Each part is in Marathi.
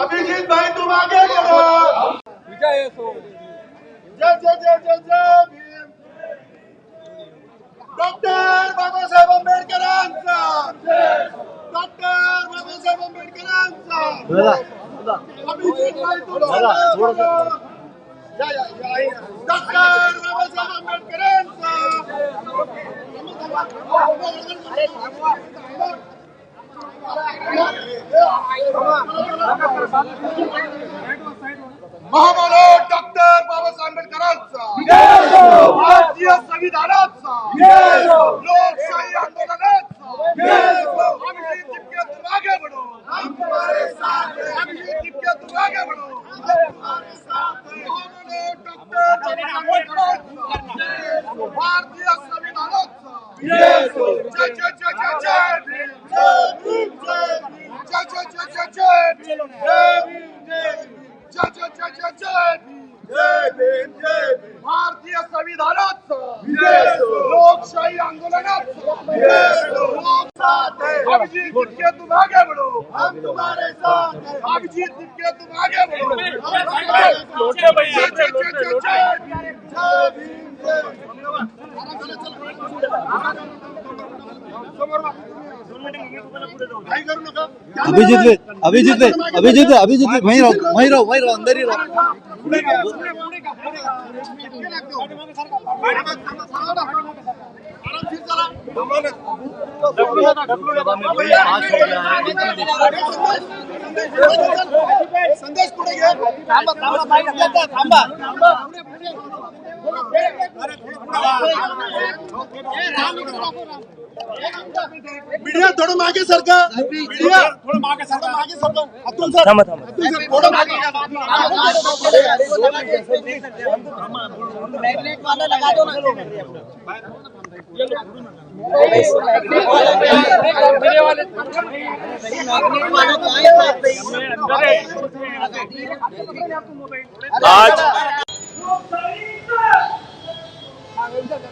अभिजीत भाई तुम आगे बढ़ो। विजय असो। जय जय जय जय जय भीम। डॉक्टर बाबासाहेब आंबेडकरांचा डॉक्टर बाबासाहेब आंबेडकरांचा अभिजीत भाई तुम आगे बढ़ो। डॉक्टर बाबासाहेब आंबेडकरांचा महामानव डॉक्टर बाबासाहेब आंबेडकरांचा भारतीय संविधानाचा लोकशाही आंदोलनाचा अभिजीत तिपके तुम आगे बढ़ो। अभिजीत तिपके तुम आगे बढ़ो। महामानव डॉक्टर आंबेडकरांचा भारतीय संविधानाचा जय जय जय जय जय भीम जय भीम जय भीम जय जय जय जय जय भीम जय भीम जय जय जय जय जय भीम जय भीम जय भीम भारतीय संविधानाचा लोकशाही आंदोलनाचा लोक साथ है। अभिजीत तिपके तुम आगे बढ़ो। हम तुम्हारे साथ हैं। अभिजीत तिपके तुम आगे बढ़ो। जय जय जय जय जय भीम जय अभिजित वही रहो अंदर ही रहो। संदेश पुढे घे। थांबा मीडिया थोडं मागे सरका। मीडिया थोडं मागे सरका। अतुल सर थोडं मागे मैग्नेट वाला लगा दो ना। आज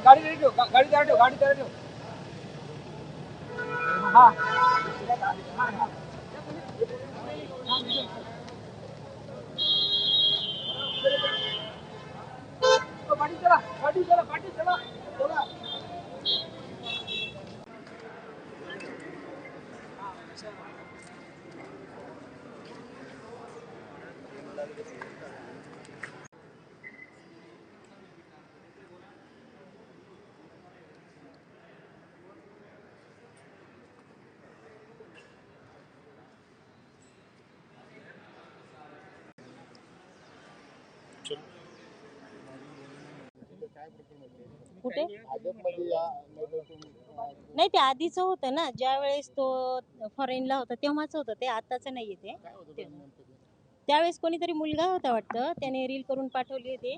गाड़ी दे दो। गाड़ी दे दो। हाँ गाड़ी चला। कुठे नाही ते आधीच होतं ना, ज्या वेळेस तो फॉरेनला होता तेव्हाच होतं ते, आताच नाही ते. त्यावेळेस कोणीतरी मुलगा होता वाटतं, त्याने रील करून पाठवली होती,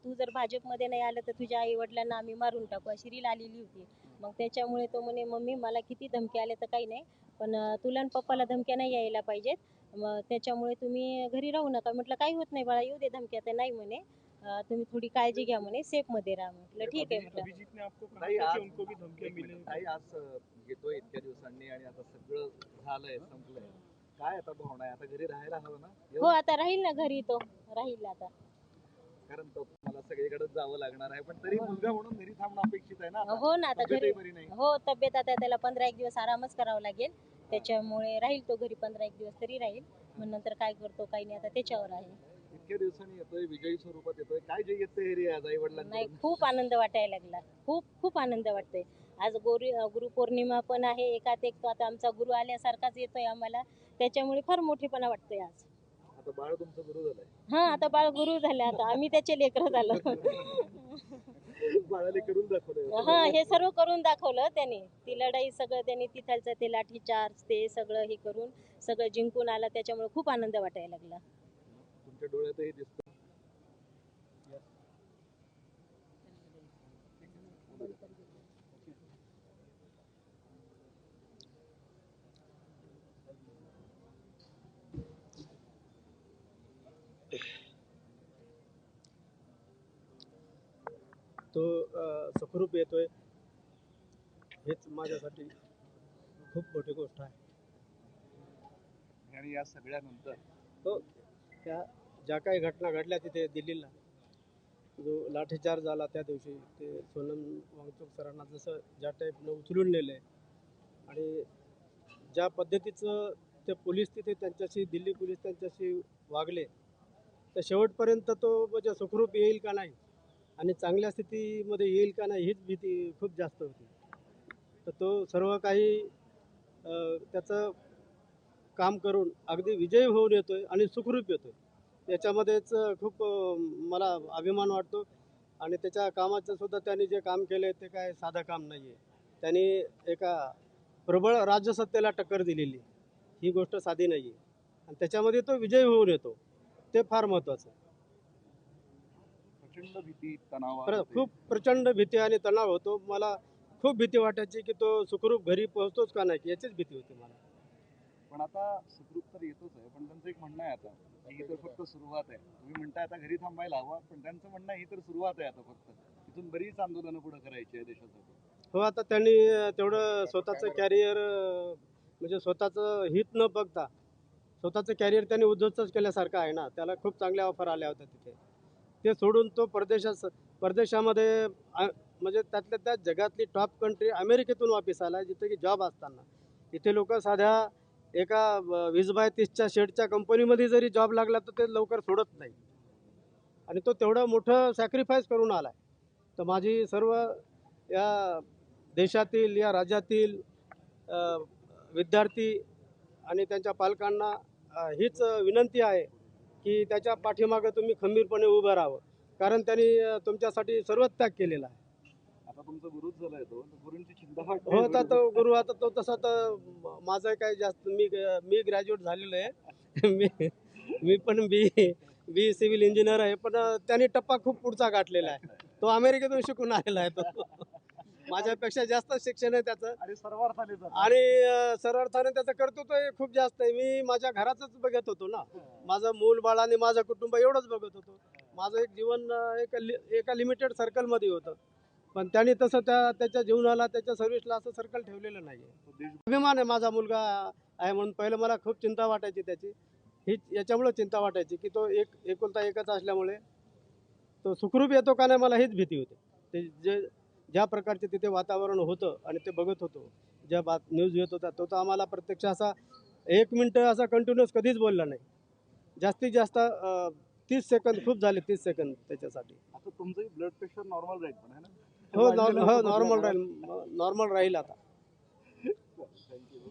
तू जर भाजपमध्ये नाही आलं तर तुझ्या आई वडिलांना आम्ही मारून टाकू, अशी रील आलेली होती. मग त्याच्यामुळे तो म्हणे मम्मी मला किती धमकी आले तर काही नाही, पण तुला आणि पप्पाला धमक्या नाही यायला पाहिजेत, मग त्याच्यामुळे तुम्ही घरी राहू नका. म्हटलं काही होत नाही बाळा, येऊ दे धमक्या. तर नाही म्हणे तुम्ही थोडी काळजी घ्या म्हणे, सेफ मध्ये राहा. म्हटलं ठीक आहे. म्हटलं घेतोय इतक्या दिवसांनी आणि आता सगळं झालंय, संपलंय, काय आता भावना आहे? आता घरी राहायला हवं ना? हो आता राहील ना घरी, तो राहील आता, कारण तो मला सगळीकडे जावं लागणार आहे, पण तरी मुलगा म्हणून घरी थांबणं अपेक्षित आहे ना. हो ना, आता घरी हो तब्येत आता त्याला 15-1 दिवस आरामच करावा लागेल, त्याच्यामुळे राहील तो घरी 15-1 दिवस तरी राहील. मग नंतर काय करतो काही नाही, आता त्याच्यावर आहे. इतक्या दिवसांनी येतोय, विजयी स्वरूपात येतोय, काय जे येते आज आई वडिलांना? नाही, खूप आनंद वाटायला लागला, खूप आनंद वाटतोय. आज गुरुपौर्णिमा पण आहे, एकात एक तो आता आमचा गुरु आल्यासारखाच येतोय आम्हाला, त्याच्यामुळे फार मोठेपणा वाटतोय आज. आता बाळ तुमचं गुरु झालंय? हा, आता बाळ गुरु झाले, आता आम्ही त्याचे लेकरं झालो. बाळाने करून दाखवलं. हा, हे सर्व करून दाखवलं त्याने, ती लढाई सगळं त्यांनी तिथलचं ते लाठी चार्ज ते सगळं हे करून सगळं जिंकून आला, त्याच्यामुळे खूप आनंद वाटायला लागला. तुमच्या डोळ्यातही दिसतं. सुखरूप येतोय हेच माझ्यासाठी खूप मोठी गोष्ट आहे. आणि या सगळ्यानंतर हो, त्या ज्या काही घटना घडल्या तिथे दिल्लीला, जो लाठीचार्ज झाला त्या दिवशी, ते सोनम वांगचुक सरांना जसं ज्या टाईपनं उचलून नेले आणि ज्या पद्धतीचं ते पोलीस तिथे त्यांच्याशी, दिल्ली पोलीस त्यांच्याशी वागले, तर शेवटपर्यंत तो म्हणजे सुखरूप येईल का नाही आणि चांगल्या स्थितीमध्ये येईल का नाही हीच भीती खूप जास्त होती. तर तो सर्व काही त्याचं काम करून अगदी विजयी होऊन येतोय आणि सुखरूप येतोय. याच्यामध्येच खूप मला अभिमान वाटतो आणि त्याच्या कामाचं सुद्धा त्यांनी जे काम केलं ते काय साधं काम नाही आहे. त्यांनी एका प्रबळ राज्यसत्तेला टक्कर दिलेली, ही गोष्ट साधी नाही आहे आणि त्याच्यामध्ये तो विजयी होऊन येतो, ते फार महत्त्वाचं आहे. प्रचंड भीती, तणाव, खूप प्रचंड भीती आणि तणाव होतो. मला खूप भीती वाटायची की तो सुखरूप घरी पोहोचतोच का नाही, याचीच भीती होती मला. पण आता सुखरूप तर येतोच आहे, पण त्यांचं एक म्हणणं आहे आता ही तर फक्त सुरुवात आहे. तुम्ही म्हणताय आता घरी थांबायला हवं, पण त्यांचं म्हणणं आहे ही तर सुरुवात आहे आता फक्त. इथून बरीच आंदोलनं पुढे करायची आहे देशासाठी. हो, आता त्यांनी तेवढं स्वतःचं कॅरियर म्हणजे स्वतःचं हित न बघता स्वतःचं कॅरियर त्यांनी उद्ध्वस्तच केल्यासारखं आहे ना. त्याला खूप चांगल्या ऑफर आल्या होत्या तिथे. ते सोडून तो परदेशामध्ये म्हणजे त्यातल्या त्या जगातली टॉप कंट्री अमेरिकेतून वापस आला, जिथे की जॉब असताना. इथे लोक साध्या एका 20/30च्या शेडच्या कंपनीमध्ये जरी जॉब लागला तर ते लवकर सोडत नाही आणि तो तेवढं मोठं सॅक्रिफाईस करून आला आहे. तर माझी सर्व या देशातील, या राज्यातील विद्यार्थी आणि त्यांच्या पालकांना हीच विनंती आहे की त्याच्या पाठीमागं तुम्ही खंबीरपणे उभं राहावं, कारण त्यांनी तुमच्यासाठी सर्वच त्याग केलेला आहे. आता तुमचा गुरुच झालाय तो, गुरूंची चिंता वाटते. हो, आता तो गुरु, आता तो तसा तर माझं काही जास्त, मी ग्रॅज्युएट झालेलो आहे. मी पण बी सिव्हिल इंजिनियर आहे, पण त्यांनी टप्पा खूप पुढचा गाठलेला आहे. तो अमेरिकेतून शिकून आलेला आहे. तो माझ्यापेक्षा जास्त शिक्षण आहे त्याचं आणि सर्वार्थाने आणि सर्वार्थाने त्याचं कर्तृत्व खूप जास्त आहे. मी माझ्या घराचंच बघत होतो ना, माझं मूल बाळ आणि माझं कुटुंब एवढंच बघत होतो. माझं एक जीवन एका लिमिटेड सर्कलमध्ये होतं, पण त्यांनी तसं त्याच्या जीवनाला, त्याच्या सर्व्हिसला असं सर्कल ठेवलेलं नाही आहे. अभिमान आहे माझा मुलगा आहे म्हणून. पहिलं मला खूप चिंता वाटायची त्याची, ही याच्यामुळे चिंता वाटायची की तो एकुलता एकच असल्यामुळे तो सुखरूप येतो का नाही, मला हीच भीती होती. ते ज्या प्रकारचे तिथे वातावरण होतं आणि ते बघत होतो, ज्या न्यूज येत होता, तो तर आम्हाला प्रत्यक्ष असा 1 मिनटं असा कंटिन्युअस कधीच बोलला नाही. जास्तीत जास्त 30 सेकंद खूप झाले, 30 सेकंद त्याच्यासाठी. आता तुमचंही ब्लड प्रेशर नॉर्मल राहील पण, है ना? हो, नॉर्मल राहील आता.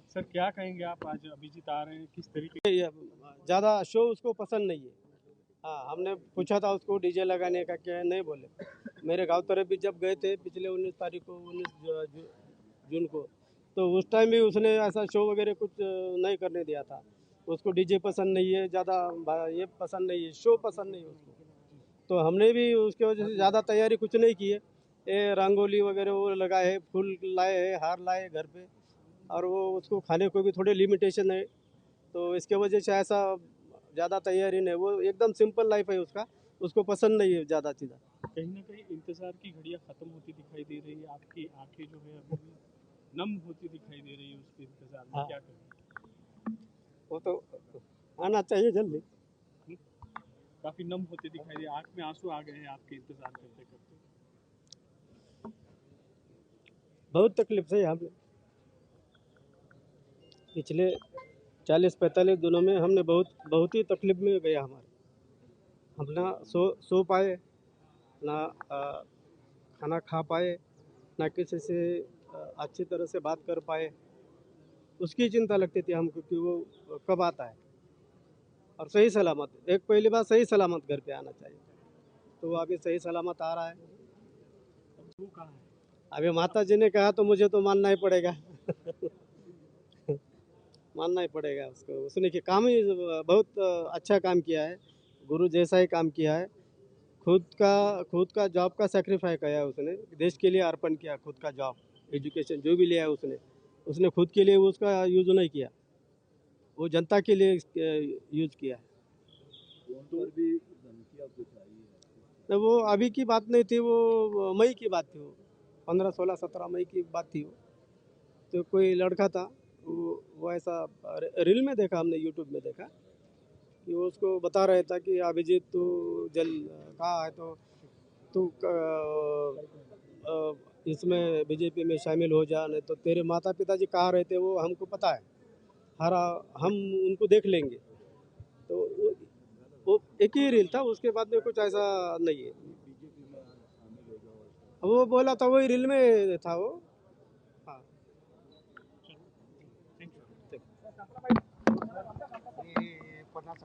सर क्या कहेंगे आप, आज अभिजीत आ रहे हैं, किस तरीके ज़्यादा शो उसको पसंद नहीं है. हाँ, हमने पूछा था उसको डीजे लगाने का, क्या नहीं बोले. मेरे गांव तरफ भी जब गए थे पिछले 19 तारीख को, 19 जून को, तो उस टाइम भी उसने ऐसा शो वगैरह कुछ नहीं करने दिया था. उसको डीजे पसंद नहीं है, ज़्यादा ये पसंद नहीं है, शो पसंद नहीं है उसको. तो हमने भी उसकी वजह से ज़्यादा तैयारी कुछ नहीं की है. ये रंगोली वगैरह वो लगाए है, फूल लाए हैं, हार लाए घर पे, और वो उसको खाने को भी थोड़े लिमिटेशन है, तो इसके वजह से ऐसा ज़्यादा तैयारी नहीं. वो एकदम सिंपल लाइफ है उसका, उसको पसंद नहीं है ज़्यादा चीज़ें. कहीं ना कहीं इंतजार की घड़ियां खत्म होती दिखाई दे रही है, आपकी आंखें जो है अभी भी नम होती दिखाई दे रही है उसके इंतजार में, हाँ. क्या करें? वो तो आना चाहिए जल्दी. काफी नम होते दिखाई दे, आंख में आंसू आ गए हैं आपके इंतजार करते करते. बहुत तकलीफ से हमने पिछले 40-45 दिनों में हमने बहुत ही तकलीफ में गया हमारे. हम ना सो पाए, ना खाना खा पाए, ना किसी से अच्छी तरह से बात कर पाए. उसकी चिंता लगती थी हमको कि वो कब आता है और सही सलामत. एक पहली बात, सही सलामत घर पे आना चाहिए, तो वो अभी सही सलामत आ रहा है. वो कहाँ है? अभी माता जी ने कहा तो मुझे तो मानना ही पड़ेगा. मानना ही पड़ेगा उसको. उसने कि काम ही बहुत अच्छा काम किया है, गुरु जैसा ही काम किया है. खुद का जॉब का सेक्रीफाई किया है उसने, देश के लिए अर्पण किया. खुद का जॉब, एजुकेशन जो भी लिया है उसने खुद के लिए उसका यूज नहीं किया, वो जनता के लिए यूज किया है. तो वो अभी की बात नहीं थी, वो मई की बात थी. वो 15, 16, 17 मई की बात थी वो। तो कोई लड़का था, वो ऐसा रील में देखा, हमने यूट्यूब में देखा कि वो उसको बता रहा था कि अभिजीत तू कहाँ है, तो तू इसमें बीजेपी में शामिल हो जा, नहीं तो तेरे माता पिताजी कहाँ रहते वो हमको पता है, हम उनको देख लेंगे। तो वो एक ही रील था, उसके बाद में कुछ ऐसा नहीं है। वो बोला था, वही रील में था वो। हाँ, हे 50